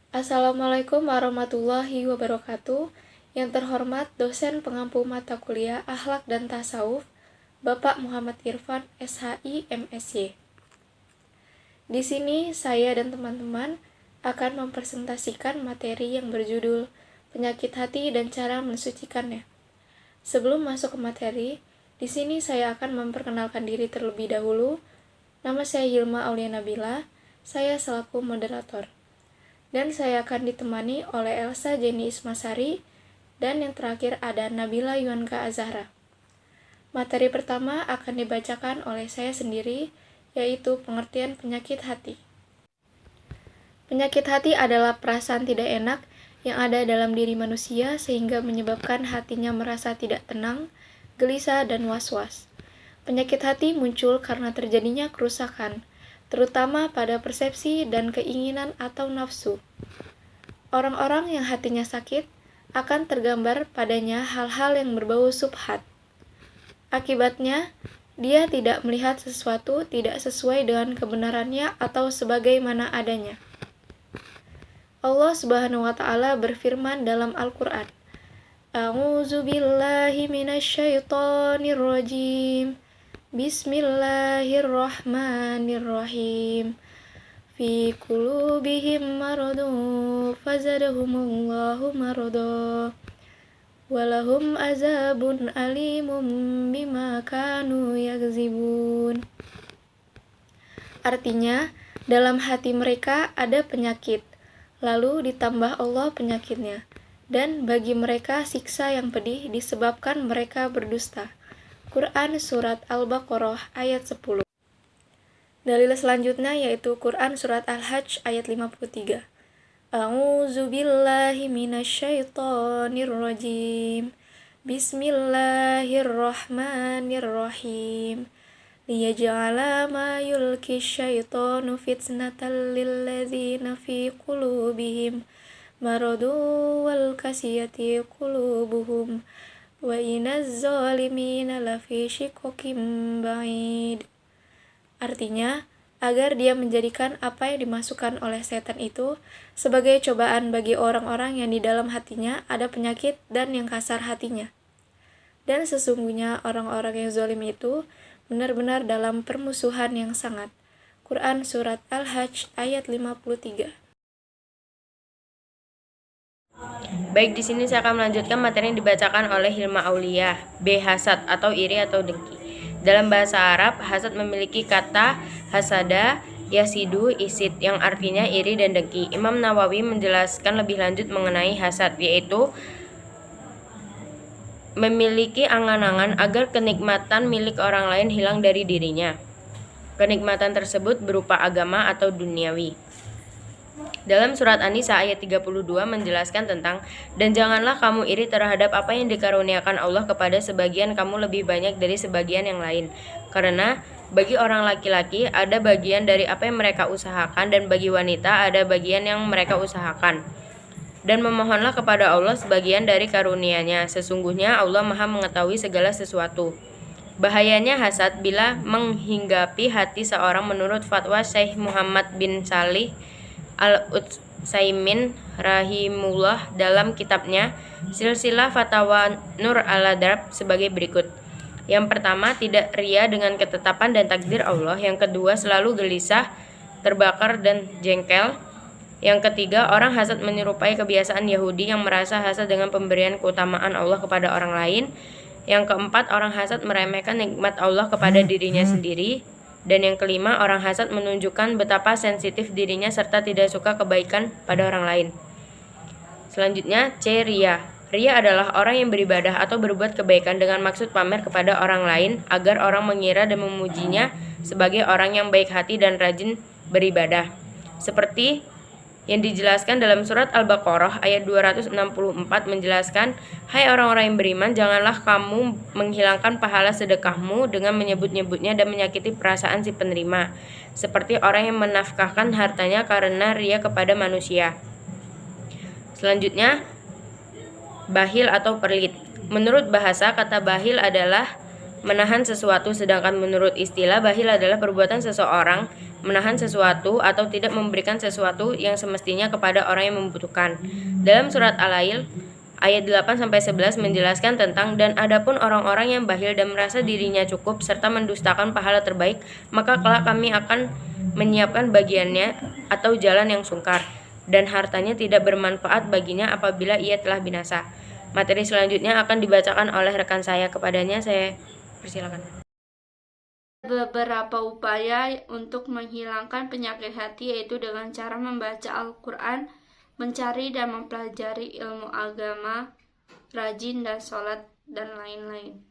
Assalamualaikum warahmatullahi wabarakatuh. Yang terhormat dosen pengampu mata kuliah Akhlak dan Tasawuf, Bapak Muhammad Irfan, SHI, MSy. Di sini saya dan teman-teman akan mempresentasikan materi yang berjudul Penyakit Hati dan Cara Mensucikannya. Sebelum masuk ke materi, di sini saya akan memperkenalkan diri terlebih dahulu. Nama saya Hilma Aulia Nabila, saya selaku moderator. Dan saya akan ditemani oleh Elsa Jenny Ismasari, dan yang terakhir ada Nabila Yuanka Azahra. Materi pertama akan dibacakan oleh saya sendiri, yaitu pengertian penyakit hati. Penyakit hati adalah perasaan tidak enak yang ada dalam diri manusia sehingga menyebabkan hatinya merasa tidak tenang, gelisah, dan was-was. Penyakit hati muncul karena terjadinya kerusakan, terutama pada persepsi dan keinginan atau nafsu. Orang-orang yang hatinya sakit akan tergambar padanya hal-hal yang berbau subhat. Akibatnya, dia tidak melihat sesuatu tidak sesuai dengan kebenarannya atau sebagaimana adanya. Allah Subhanahu wa Ta'ala berfirman dalam Al-Quran, A'udzu billahi minasyaitonir rajim. Bismillahirrahmanirrahim. Fi qulubihim maradun fazadahumullahu marada. Walahum azabun alimum bima kanu yakzibun. Artinya, dalam hati mereka ada penyakit, lalu ditambah Allah penyakitnya, dan bagi mereka siksa yang pedih disebabkan mereka berdusta. Quran Surat Al-Baqarah ayat 10. Dalil selanjutnya yaitu Quran Surat Al-Hajj ayat 53. A'udzu billahi minasyaitonir rajim. Bismillahirrahmanirrahim. Liyaj'ala ma yulki syaitanu fitnatan lilladzina fi qulubihim maradun wal kasiyati qulubuhum wa inaz zalimina lafi shiqqin ba'id. Artinya, agar dia menjadikan apa yang dimasukkan oleh setan itu sebagai cobaan bagi orang-orang yang di dalam hatinya ada penyakit dan yang kasar hatinya. Dan sesungguhnya orang-orang yang zalim itu benar-benar dalam permusuhan yang sangat. Quran Surat Al-Hajj ayat 53. Baik, di sini saya akan melanjutkan materi yang dibacakan oleh Hilma Aulia. B. Hasad atau iri atau dengki. Dalam bahasa Arab, hasad memiliki kata hasada, yasidu, isid, yang artinya iri dan dengki. Imam Nawawi menjelaskan lebih lanjut mengenai hasad, yaitu memiliki angan-angan agar kenikmatan milik orang lain hilang dari dirinya. Kenikmatan tersebut berupa agama atau duniawi. Dalam surat An-Nisa ayat 32 menjelaskan tentang, dan janganlah kamu iri terhadap apa yang dikaruniakan Allah kepada sebagian kamu lebih banyak dari sebagian yang lain. Karena bagi orang laki-laki ada bagian dari apa yang mereka usahakan, dan bagi wanita ada bagian yang mereka usahakan. Dan memohonlah kepada Allah sebagian dari karunia-Nya. Sesungguhnya Allah Maha mengetahui segala sesuatu. Bahayanya hasad bila menghinggapi hati seorang menurut fatwa Syekh Muhammad bin Salih Al-Utsaimin rahimullah dalam kitabnya Silsilah Fatawa Nur al-Darb sebagai berikut. Yang pertama, tidak ria dengan ketetapan dan takdir Allah. Yang kedua, selalu gelisah, terbakar dan jengkel. Yang ketiga, orang hasad menyerupai kebiasaan Yahudi yang merasa hasad dengan pemberian keutamaan Allah kepada orang lain. Yang keempat, orang hasad meremehkan nikmat Allah kepada dirinya sendiri. Dan yang kelima, orang hasad menunjukkan betapa sensitif dirinya serta tidak suka kebaikan pada orang lain. Selanjutnya, C. Ria. Ria adalah orang yang beribadah atau berbuat kebaikan dengan maksud pamer kepada orang lain agar orang mengira dan memujinya sebagai orang yang baik hati dan rajin beribadah. Seperti yang dijelaskan dalam surat Al-Baqarah ayat 264 menjelaskan, hai orang-orang yang beriman, janganlah kamu menghilangkan pahala sedekahmu dengan menyebut-nyebutnya dan menyakiti perasaan si penerima, seperti orang yang menafkahkan hartanya karena ria kepada manusia. Selanjutnya, bahil atau perlit. Menurut bahasa, kata bahil adalah menahan sesuatu, sedangkan menurut istilah, bahil adalah perbuatan seseorang menahan sesuatu atau tidak memberikan sesuatu yang semestinya kepada orang yang membutuhkan. Dalam surat Al-Lail ayat 8-11 menjelaskan tentang dan adapun orang-orang yang bakhil dan merasa dirinya cukup serta mendustakan pahala terbaik, maka kelak kami akan menyiapkan bagiannya atau jalan yang sungkar, dan hartanya tidak bermanfaat baginya apabila ia telah binasa. Materi selanjutnya akan dibacakan oleh rekan saya. Kepadanya saya persilakan. Beberapa upaya untuk menghilangkan penyakit hati, yaitu dengan cara membaca Al-Quran, mencari dan mempelajari ilmu agama, rajin dan sholat, dan lain-lain.